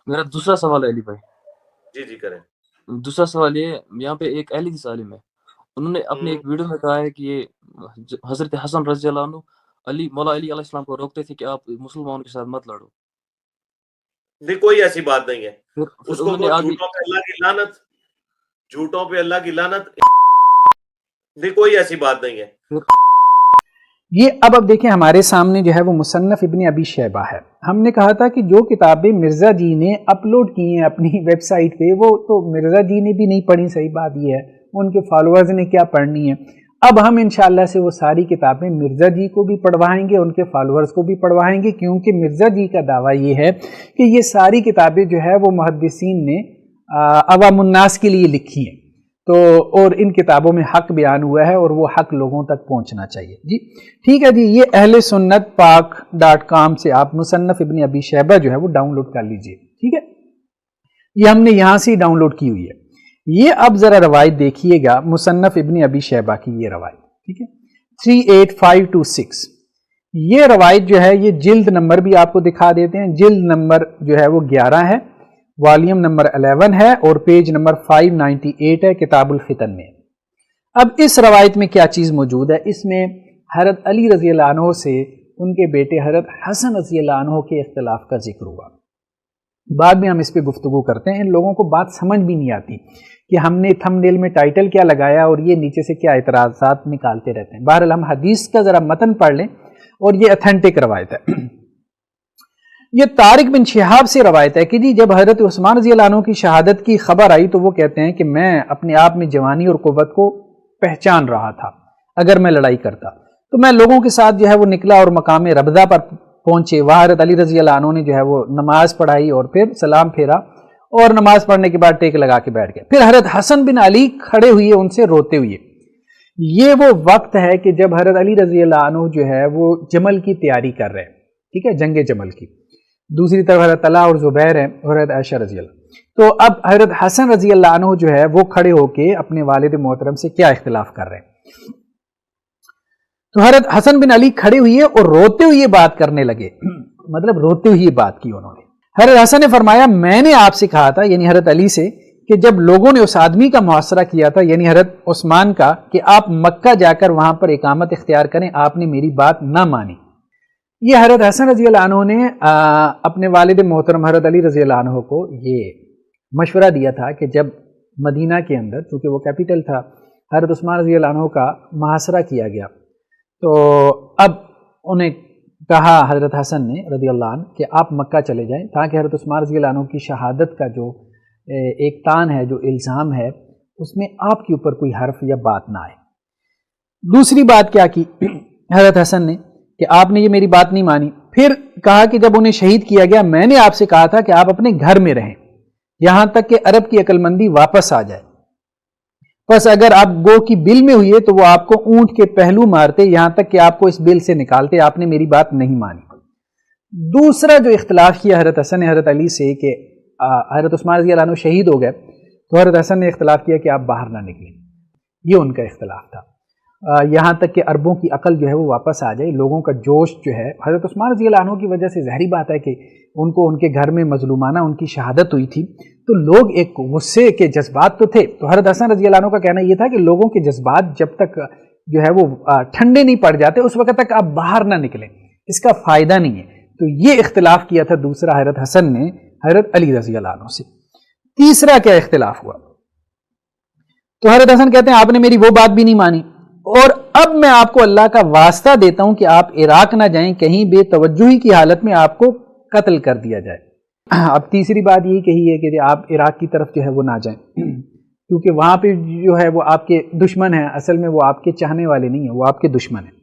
میرا دوسرا سوال ہے علی بھائی. جی جی کریں. دوسرا سوال یہ یہاں پہ ایک اہل حدیث عالم ہے، انہوں نے اپنے ایک ویڈیو میں کہا ہے کہ یہ حضرت حسن رضی اللہ عنہ مولا علی علیہ السلام کو روکتے تھے کہ آپ مسلمانوں کے ساتھ مت لڑو. نہیں کوئی ایسی بات نہیں ہے. پھر اس کو انہوں نے تو آگے جھوٹوں پہ اللہ کی لعنت، جھوٹوں پہ اللہ کی لعنت. نہیں کوئی ایسی بات نہیں ہے. یہ اب دیکھیں ہمارے سامنے جو ہے وہ مصنف ابن ابی شیبہ ہے. ہم نے کہا تھا کہ جو کتابیں مرزا جی نے اپلوڈ کی ہیں اپنی ویب سائٹ پہ وہ تو مرزا جی نے بھی نہیں پڑھی، صحیح بات یہ ہے، ان کے فالوورز نے کیا پڑھنی ہے. اب ہم انشاءاللہ سے وہ ساری کتابیں مرزا جی کو بھی پڑھوائیں گے، ان کے فالوورز کو بھی پڑھوائیں گے، کیونکہ مرزا جی کا دعویٰ یہ ہے کہ یہ ساری کتابیں جو ہے وہ محدثین نے عوام الناس کے لیے لکھی ہیں، تو اور ان کتابوں میں حق بیان ہوا ہے اور وہ حق لوگوں تک پہنچنا چاہیے. جی ٹھیک ہے جی، یہ اہل سنت پاک.com سے آپ مصنف ابن ابی شیبہ جو ہے وہ ڈاؤن لوڈ کر لیجئے. ٹھیک ہے، یہ ہم نے یہاں سے ڈاؤن لوڈ کی ہوئی ہے. یہ اب ذرا روایت دیکھیے گا مصنف ابن ابی شیبہ کی، یہ روایت ٹھیک ہے 38526. یہ روایت جو ہے یہ جلد نمبر بھی آپ کو دکھا دیتے ہیں، جلد نمبر جو ہے وہ 11 ہے، والیوم نمبر 11 ہے اور پیج نمبر 598 ہے کتاب الفتن میں. اب اس روایت میں کیا چیز موجود ہے؟ اس میں حضرت علی رضی اللہ عنہ سے ان کے بیٹے حضرت حسن رضی اللہ عنہ کے اختلاف کا ذکر ہوا. بعد میں ہم اس پہ گفتگو کرتے ہیں. ان لوگوں کو بات سمجھ بھی نہیں آتی کہ ہم نے تھم نیل میں ٹائٹل کیا لگایا اور یہ نیچے سے کیا اعتراضات نکالتے رہتے ہیں. بہرحال ہم حدیث کا ذرا متن پڑھ لیں، اور یہ اتھینٹک روایت ہے. یہ طارق بن شہاب سے روایت ہے کہ جی جب حضرت عثمان رضی اللہ عنہ کی شہادت کی خبر آئی تو وہ کہتے ہیں کہ میں اپنے آپ میں جوانی اور قوت کو پہچان رہا تھا، اگر میں لڑائی کرتا تو میں لوگوں کے ساتھ جو ہے وہ نکلا اور مقام ربضہ پر پہنچے. وہاں حضرت علی رضی اللہ عنہ نے جو ہے وہ نماز پڑھائی اور پھر سلام پھیرا اور نماز پڑھنے کے بعد ٹیک لگا کے بیٹھ گئے. پھر حضرت حسن بن علی کھڑے ہوئے ان سے روتے ہوئے. یہ وہ وقت ہے کہ جب حضرت علی رضی اللہ عنہ جو ہے وہ جمل کی تیاری کر رہے ہیں، ٹھیک ہے، جنگ جمل کی. دوسری طرف حضرت طلحہ اور زبیر ہیں اور حضرت عائشہ رضی اللہ. تو اب حضرت حسن رضی اللہ عنہ جو ہے وہ کھڑے ہو کے اپنے والد محترم سے کیا اختلاف کر رہے ہیں. تو حضرت حسن بن علی کھڑے ہوئے اور روتے ہوئے بات کرنے لگے، مطلب روتے ہوئے بات کی انہوں نے. حضرت حسن نے فرمایا میں نے آپ سے کہا تھا، یعنی حضرت علی سے، کہ جب لوگوں نے اس آدمی کا محاصرہ کیا تھا یعنی حضرت عثمان کا، کہ آپ مکہ جا کر وہاں پر اقامت اختیار کریں، آپ نے میری بات نہ مانی. یہ حضرت حسن رضی اللہ عنہ نے اپنے والد محترم حضرت علی رضی اللہ عنہ کو یہ مشورہ دیا تھا کہ جب مدینہ کے اندر، چونکہ وہ کیپٹل تھا، حضرت عثمان رضی اللہ عنہ کا محاصرہ کیا گیا، تو اب انہیں کہا حضرت حسن نے رضی اللہ عنہ کہ آپ مکہ چلے جائیں تاکہ حضرت عثمان رضی اللہ عنہ کی شہادت کا جو ایک تان ہے، جو الزام ہے، اس میں آپ کے اوپر کوئی حرف یا بات نہ آئے. دوسری بات کیا کی حضرت حسن نے کہ آپ نے یہ میری بات نہیں مانی. پھر کہا کہ جب انہیں شہید کیا گیا میں نے آپ سے کہا تھا کہ آپ اپنے گھر میں رہیں یہاں تک کہ عرب کی عقل مندی واپس آ جائے، بس اگر آپ گو کی بل میں ہوئے تو وہ آپ کو اونٹ کے پہلو مارتے یہاں تک کہ آپ کو اس بل سے نکالتے. آپ نے میری بات نہیں مانی. دوسرا جو اختلاف کیا حضرت حسن نے حضرت علی سے کہ حضرت عثمان رضی اللہ عنہ شہید ہو گئے تو حضرت حسن نے اختلاف کیا کہ آپ باہر نہ نکلیں. یہ ان کا اختلاف تھا یہاں تک کہ عربوں کی عقل جو ہے وہ واپس آ جائے، لوگوں کا جوش جو ہے. حضرت عثمان رضی اللہ عنہ کی وجہ سے ظاہری بات ہے کہ ان کو ان کے گھر میں مظلومانہ ان کی شہادت ہوئی تھی، تو لوگ ایک غصے کے جذبات تو تھے. تو حضرت حسن رضی اللہ عنہ کا کہنا یہ تھا کہ لوگوں کے جذبات جب تک جو ہے وہ ٹھنڈے نہیں پڑ جاتے اس وقت تک آپ باہر نہ نکلیں، اس کا فائدہ نہیں ہے. تو یہ اختلاف کیا تھا دوسرا حضرت حسن نے حضرت علی رضی اللہ عنہ سے. تیسرا کیا اختلاف ہوا؟ تو حضرت حسن کہتے ہیں آپ نے میری وہ بات بھی نہیں مانی، اور اب میں آپ کو اللہ کا واسطہ دیتا ہوں کہ آپ عراق نہ جائیں، کہیں بے توجہی کی حالت میں آپ کو قتل کر دیا جائے. اب تیسری بات یہی کہی ہے کہ آپ عراق کی طرف جو ہے وہ نہ جائیں، کیونکہ وہاں پہ جو ہے وہ آپ کے دشمن ہیں، اصل میں وہ آپ کے چاہنے والے نہیں ہیں، وہ آپ کے دشمن ہیں.